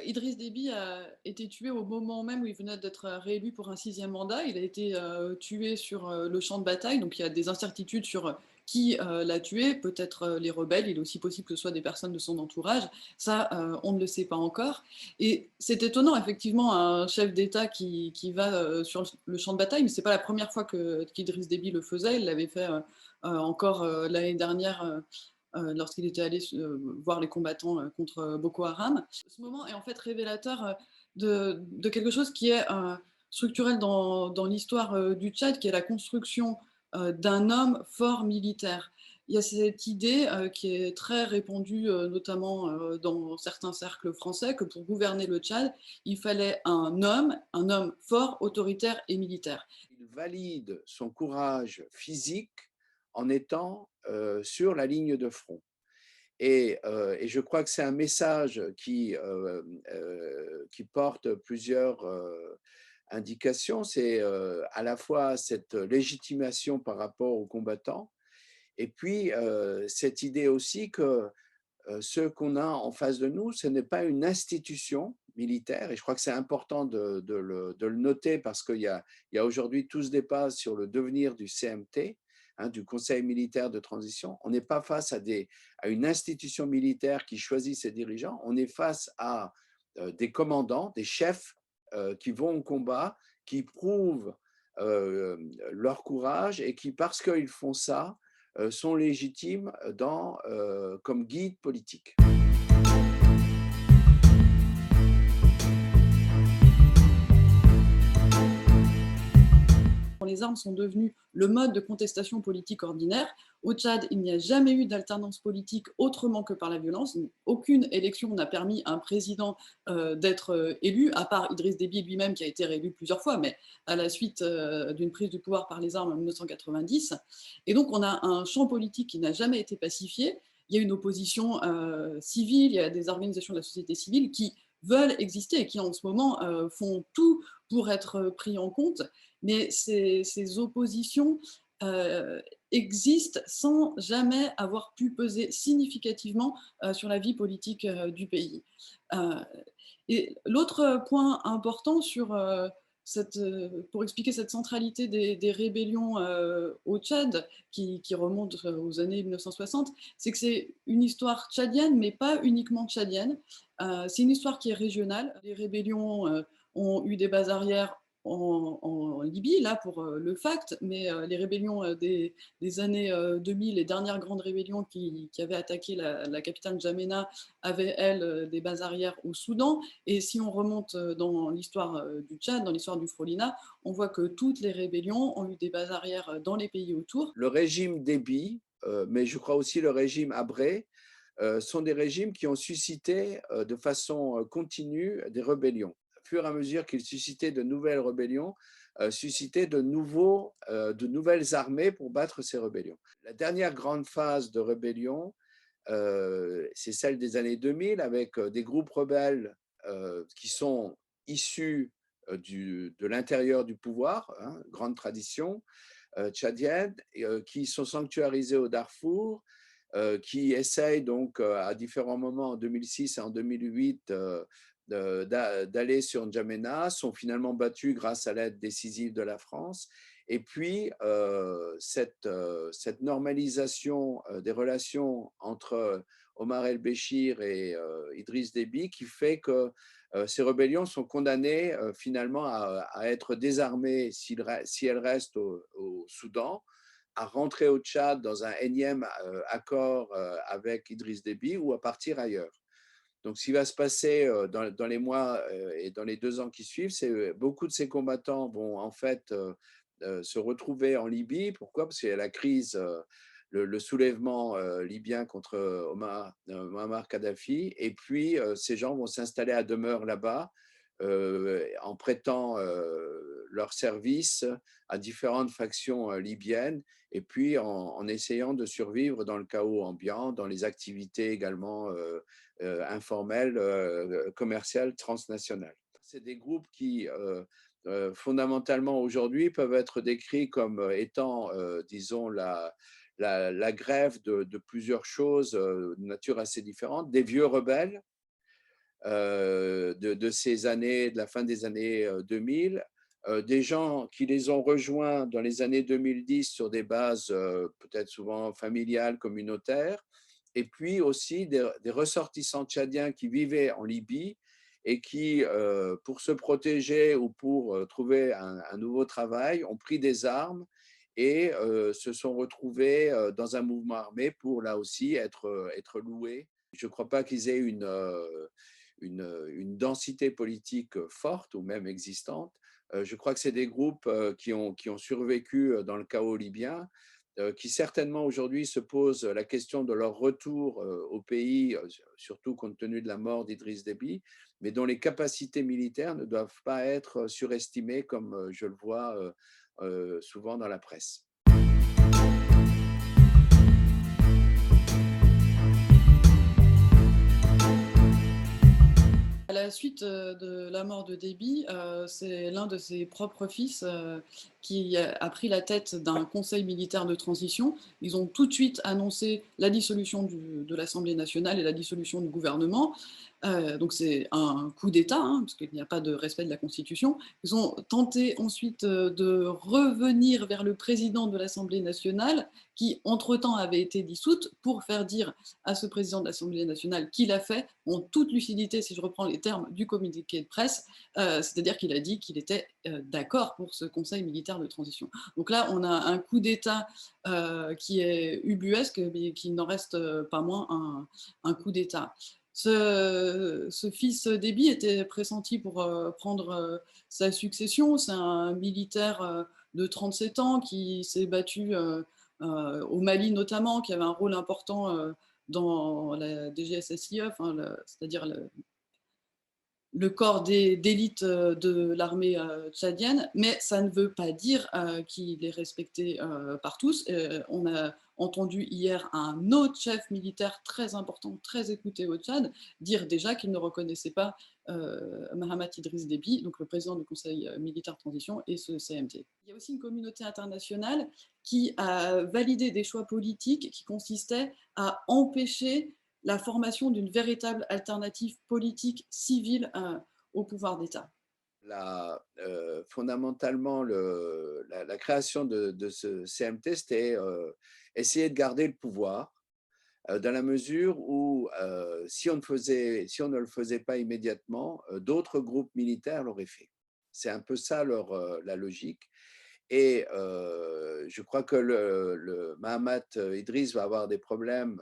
Idriss Déby a été tué au moment même où il venait d'être réélu pour un sixième mandat. Il a été tué sur le champ de bataille, donc il y a des incertitudes sur qui l'a tué, peut-être les rebelles, il est aussi possible que ce soit des personnes de son entourage. Ça, on ne le sait pas encore. Et c'est étonnant, effectivement, un chef d'État qui va sur le champ de bataille, mais c'est pas la première fois qu'Idriss Déby le faisait. Il l'avait fait encore l'année dernière. Lorsqu'il était allé voir les combattants contre Boko Haram. Ce moment est en fait révélateur de quelque chose qui est structurel dans l'histoire du Tchad, qui est la construction d'un homme fort militaire. Il y a cette idée qui est très répandue, notamment dans certains cercles français, que pour gouverner le Tchad, il fallait un homme fort, autoritaire et militaire. Il valide son courage physique en étant sur la ligne de front. Et je crois que c'est un message qui porte plusieurs indications. C'est à la fois cette légitimation par rapport aux combattants, et puis cette idée aussi que ce qu'on a en face de nous, ce n'est pas une institution militaire, et je crois que c'est important de le noter parce qu'il y a aujourd'hui tout ce débat sur le devenir du CMT, hein, du Conseil militaire de transition. On n'est pas face à une institution militaire qui choisit ses dirigeants, on est face à des commandants, des chefs qui vont au combat, qui prouvent euh, leur courage et qui, parce qu'ils font ça, sont légitimes comme guide politique. Les armes sont devenues le mode de contestation politique ordinaire. Au Tchad, il n'y a jamais eu d'alternance politique autrement que par la violence. Aucune élection n'a permis à un président d'être élu, à part Idriss Déby lui-même qui a été réélu plusieurs fois, mais à la suite d'une prise du pouvoir par les armes en 1990. Et donc on a un champ politique qui n'a jamais été pacifié. Il y a une opposition civile, il y a des organisations de la société civile qui veulent exister et qui en ce moment font tout pour être pris en compte, mais ces oppositions existent sans jamais avoir pu peser significativement sur la vie politique du pays. Euh, et l'autre point important pour expliquer cette centralité des rébellions au Tchad, qui remonte aux années 1960, c'est que c'est une histoire tchadienne, mais pas uniquement tchadienne. C'est une histoire qui est régionale. Les rébellions ont eu des bases arrières en Libye, là pour le fact, mais les rébellions des années 2000, les dernières grandes rébellions qui avaient attaqué la capitale N'Djamena, avaient, elles, des bases arrières au Soudan. Et si on remonte dans l'histoire du Tchad, dans l'histoire du Frolina, on voit que toutes les rébellions ont eu des bases arrières dans les pays autour. Le régime Déby, mais je crois aussi le régime Abré, sont des régimes qui ont suscité de façon continue des rébellions. Au fur et à mesure qu'ils suscitaient de nouvelles rébellions, suscitaient de nouvelles armées pour battre ces rébellions. La dernière grande phase de rébellion, c'est celle des années 2000, avec des groupes rebelles qui sont issus de l'intérieur du pouvoir, hein, grande tradition tchadienne, qui sont sanctuarisés au Darfour, qui essayent donc à différents moments en 2006 et en 2008 d'aller sur N'Djamena, sont finalement battus grâce à l'aide décisive de la France. Et puis, cette normalisation des relations entre Omar el-Béchir et Idriss Déby qui fait que ces rébellions sont condamnées finalement à être désarmées si elles restent au Soudan, à rentrer au Tchad dans un énième accord avec Idriss Déby ou à partir ailleurs. Donc, ce qui va se passer dans les mois et dans les 2 ans qui suivent, c'est beaucoup de ces combattants vont en fait se retrouver en Libye. Pourquoi? Parce qu'il y a la crise, le soulèvement libyen contre Muammar Kadhafi. Et puis, ces gens vont s'installer à demeure là-bas en prêtant leurs services à différentes factions libyennes et puis en essayant de survivre dans le chaos ambiant, dans les activités également informelles, commerciales, transnationales. C'est des groupes qui, fondamentalement aujourd'hui, peuvent être décrits comme étant, disons, la grève de plusieurs choses de nature assez différente, des vieux rebelles de ces années, de la fin des années 2000, des gens qui les ont rejoints dans les années 2010 sur des bases peut-être souvent familiales, communautaires, et puis aussi des ressortissants tchadiens qui vivaient en Libye et qui, pour se protéger ou pour trouver un nouveau travail, ont pris des armes et se sont retrouvés dans un mouvement armé pour, là aussi, être loués. Je ne crois pas qu'ils aient une densité politique forte ou même existante. Je crois que c'est des groupes qui ont survécu dans le chaos libyen, qui certainement aujourd'hui se posent la question de leur retour au pays, surtout compte tenu de la mort d'Idriss Déby, mais dont les capacités militaires ne doivent pas être surestimées comme je le vois souvent dans la presse. À la suite de la mort de Déby, c'est l'un de ses propres fils qui a pris la tête d'un conseil militaire de transition. Ils ont tout de suite annoncé la dissolution de l'Assemblée nationale et la dissolution du gouvernement. Donc c'est un coup d'État, hein, parce qu'il n'y a pas de respect de la Constitution. Ils ont tenté ensuite de revenir vers le président de l'Assemblée nationale, qui entre-temps avait été dissoute, pour faire dire à ce président de l'Assemblée nationale qu'il a fait, en toute lucidité, si je reprends les termes du communiqué de presse, c'est-à-dire qu'il a dit qu'il était d'accord pour ce conseil militaire de transition. Donc là, on a un coup d'État qui est ubuesque, mais qui n'en reste pas moins un coup d'État. Ce fils Déby était pressenti pour prendre sa succession. C'est un militaire de 37 ans qui s'est battu au Mali notamment, qui avait un rôle important dans la DGSSIE, enfin, c'est-à-dire le corps d'élite de l'armée tchadienne, mais ça ne veut pas dire qu'il est respecté par tous. On a entendu hier un autre chef militaire très important, très écouté au Tchad, dire déjà qu'il ne reconnaissait pas Mahamat Idriss Déby, donc le président du Conseil militaire de transition, et ce CMT. Il y a aussi une communauté internationale qui a validé des choix politiques qui consistaient à empêcher la formation d'une véritable alternative politique civile au pouvoir d'État. Fondamentalement, la création de ce CMT, c'était essayer de garder le pouvoir dans la mesure où si on ne le faisait pas immédiatement, d'autres groupes militaires l'auraient fait. C'est un peu ça la logique. Et je crois que le Mahamat Idriss va avoir des problèmes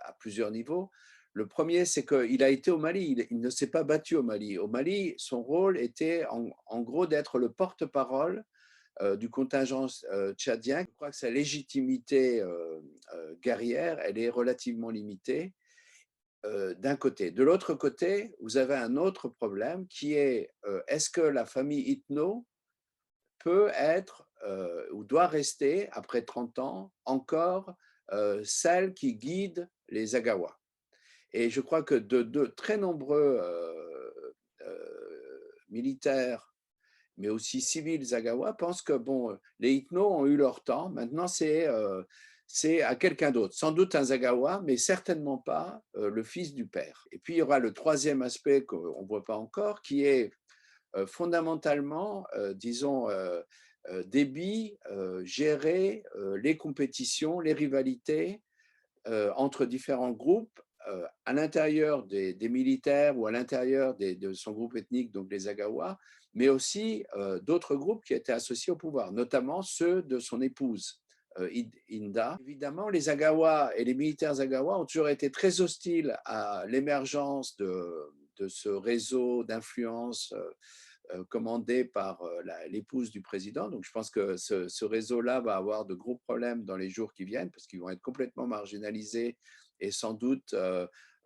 à plusieurs niveaux. Le premier, c'est qu'il a été au Mali, il ne s'est pas battu au Mali. Au Mali, son rôle était en gros d'être le porte-parole du contingent tchadien. Je crois que sa légitimité guerrière, elle est relativement limitée d'un côté. De l'autre côté, vous avez un autre problème qui est est-ce que la famille Itno peut être ou doit rester, après 30 ans, encore celle qui guide les Agawas. Et je crois que de très nombreux militaires, mais aussi civils Agawas, pensent que bon, les Itno ont eu leur temps, maintenant c'est à quelqu'un d'autre. Sans doute un Zagawa, mais certainement pas le fils du père. Et puis il y aura le troisième aspect qu'on ne voit pas encore, qui est fondamentalement, disons, Déby gérer les compétitions, les rivalités entre différents groupes à l'intérieur des militaires ou à l'intérieur de son groupe ethnique, donc les Agawas, mais aussi d'autres groupes qui étaient associés au pouvoir, notamment ceux de son épouse, Inda. Évidemment, les Agawas et les militaires Agawas ont toujours été très hostiles à l'émergence de ce réseau d'influence commandé par l'épouse du président. Donc, je pense que ce réseau-là va avoir de gros problèmes dans les jours qui viennent parce qu'ils vont être complètement marginalisés et sans doute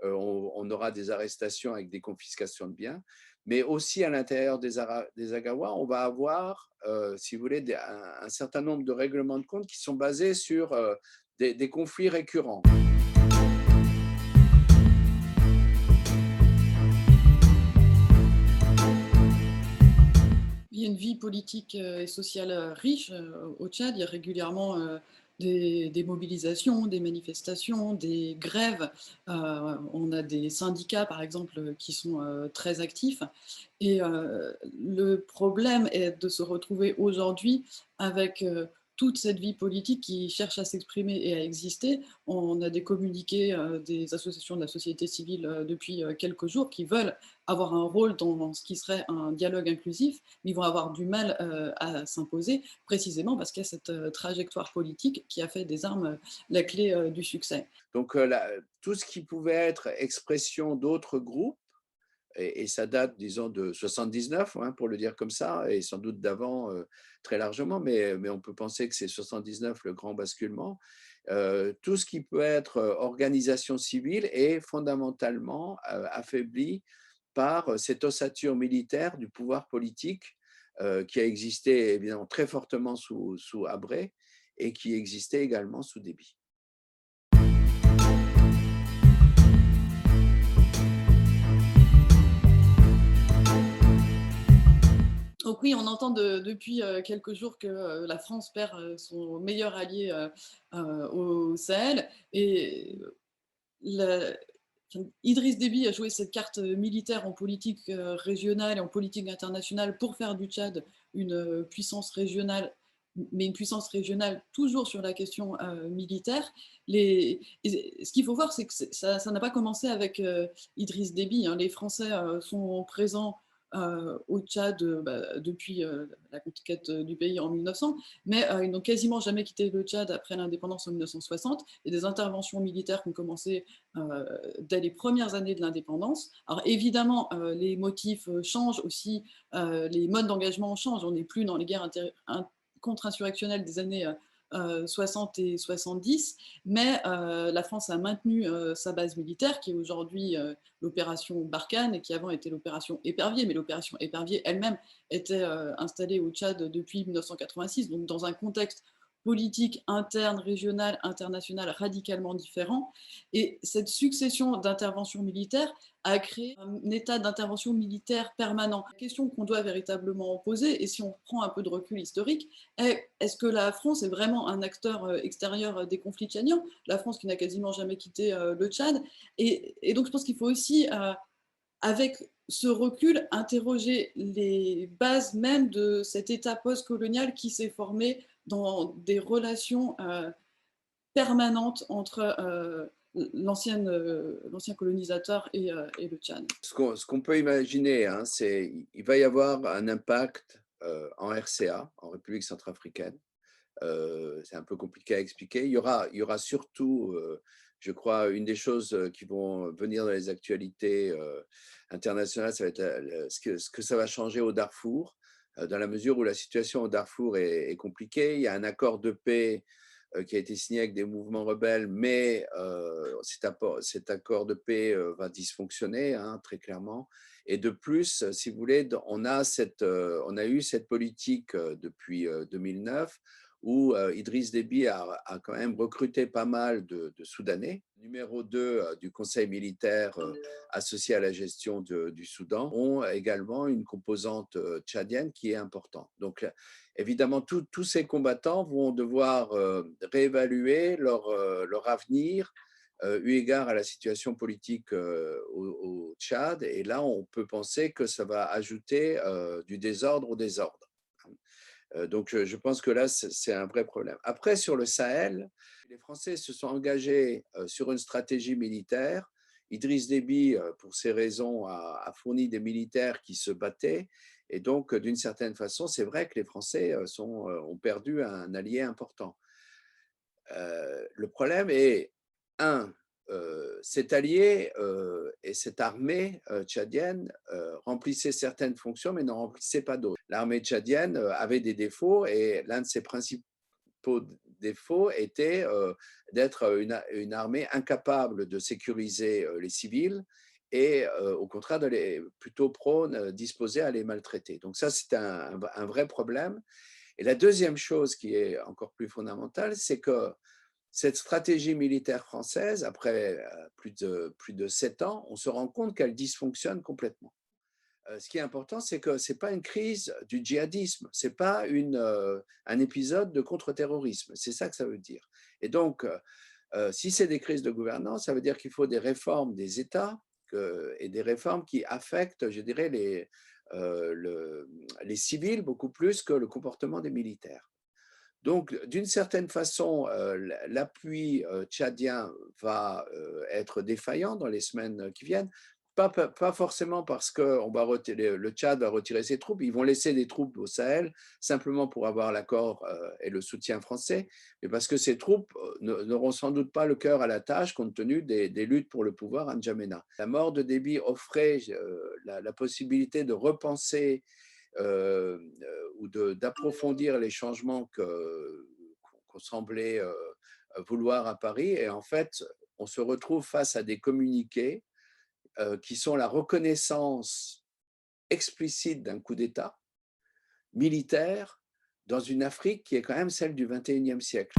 on aura des arrestations avec des confiscations de biens. Mais aussi à l'intérieur des Agawas, on va avoir, si vous voulez, un certain nombre de règlements de compte qui sont basés sur des conflits récurrents. Il y a une vie politique et sociale riche au Tchad. Il y a régulièrement des mobilisations, des manifestations, des grèves. On a des syndicats, par exemple, qui sont très actifs. Et le problème est de se retrouver aujourd'hui avec toute cette vie politique qui cherche à s'exprimer et à exister. On a des communiqués des associations de la société civile depuis quelques jours qui veulent avoir un rôle dans ce qui serait un dialogue inclusif, mais ils vont avoir du mal à s'imposer, précisément parce qu'il y a cette trajectoire politique qui a fait des armes la clé du succès. Donc, tout ce qui pouvait être expression d'autres groupes, et ça date, disons, de 79, hein, pour le dire comme ça, et sans doute d'avant très largement, mais on peut penser que c'est 79 le grand basculement. Tout ce qui peut être organisation civile est fondamentalement affaibli par cette ossature militaire du pouvoir politique qui a existé évidemment très fortement sous Habré et qui existait également sous Déby. Donc oui, on entend depuis quelques jours que la France perd son meilleur allié au Sahel. Et la- Idriss Déby a joué cette carte militaire en politique régionale et en politique internationale pour faire du Tchad une puissance régionale, mais une puissance régionale toujours sur la question militaire. Ce qu'il faut voir, c'est que ça n'a pas commencé avec Idriss Déby, hein. Les Français sont présents au Tchad depuis la conquête du pays en 1900, mais ils n'ont quasiment jamais quitté le Tchad après l'indépendance en 1960. Il y a des interventions militaires qui ont commencé dès les premières années de l'indépendance. Alors évidemment, les motifs changent aussi, les modes d'engagement changent. On n'est plus dans les guerres contre-insurrectionnelles des années 60 et 70, mais la France a maintenu sa base militaire, qui est aujourd'hui l'opération Barkhane, et qui avant était l'opération Épervier, mais l'opération Épervier elle-même était installée au Tchad depuis 1986, donc dans un contexte politique interne, régional, international radicalement différent. Et cette succession d'interventions militaires a créé un état d'intervention militaire permanent. La question qu'on doit véritablement poser, et si on prend un peu de recul historique, est-ce que la France est vraiment un acteur extérieur des conflits tchadiens? La France qui n'a quasiment jamais quitté le Tchad. Et donc je pense qu'il faut aussi, avec ce recul, interroger les bases même de cet État post-colonial qui s'est formé dans des relations permanentes entre l'ancien colonisateur et le Tchad. Ce qu'on peut imaginer, hein, c'est il va y avoir un impact en RCA, en République centrafricaine. C'est un peu compliqué à expliquer. Il y aura surtout, je crois, une des choses qui vont venir dans les actualités internationales, ça va être ce que ça va changer au Darfour, dans la mesure où la situation au Darfour est compliquée. Il y a un accord de paix qui a été signé avec des mouvements rebelles, mais cet accord de paix va dysfonctionner, hein, très clairement. Et de plus, si vous voulez, on a eu cette politique depuis 2009 où Idriss Déby a quand même recruté pas mal de Soudanais. Numéro 2 du conseil militaire associé à la gestion du Soudan ont également une composante tchadienne qui est importante. Donc, évidemment, tous ces combattants vont devoir réévaluer leur avenir eu égard à la situation politique au Tchad. Et là, on peut penser que ça va ajouter du désordre au désordre. Donc, je pense que là, c'est un vrai problème. Après, sur le Sahel, les Français se sont engagés sur une stratégie militaire. Idriss Déby, pour ces raisons, a fourni des militaires qui se battaient. Et donc, d'une certaine façon, c'est vrai que les Français ont perdu un allié important. Le problème est, un, cet allié et cette armée tchadienne remplissaient certaines fonctions, mais n'en remplissaient pas d'autres. L'armée tchadienne avait des défauts, et l'un de ses principaux défauts était d'être une armée incapable de sécuriser les civils et au contraire plutôt prône, disposée à les maltraiter. Donc ça, c'est un vrai problème. Et la deuxième chose qui est encore plus fondamentale, c'est que cette stratégie militaire française, après plus de 7 ans, on se rend compte qu'elle dysfonctionne complètement. ce qui est important, c'est que ce n'est pas une crise du djihadisme, ce n'est pas un épisode de contre-terrorisme. C'est ça que ça veut dire. Et donc, si c'est des crises de gouvernance, ça veut dire qu'il faut des réformes des États et des réformes qui affectent, je dirais, les civils beaucoup plus que le comportement des militaires. Donc, d'une certaine façon, l'appui tchadien va être défaillant dans les semaines qui viennent. Pas forcément parce que le Tchad va retirer ses troupes, ils vont laisser des troupes au Sahel simplement pour avoir l'accord et le soutien français, mais parce que ces troupes n'auront sans doute pas le cœur à la tâche compte tenu des luttes pour le pouvoir à N'Djamena. La mort de Déby offrait la possibilité de repenser ou d'approfondir les changements qu'on semblait vouloir à Paris. Et en fait, on se retrouve face à des communiqués qui sont la reconnaissance explicite d'un coup d'État militaire dans une Afrique qui est quand même celle du XXIe siècle.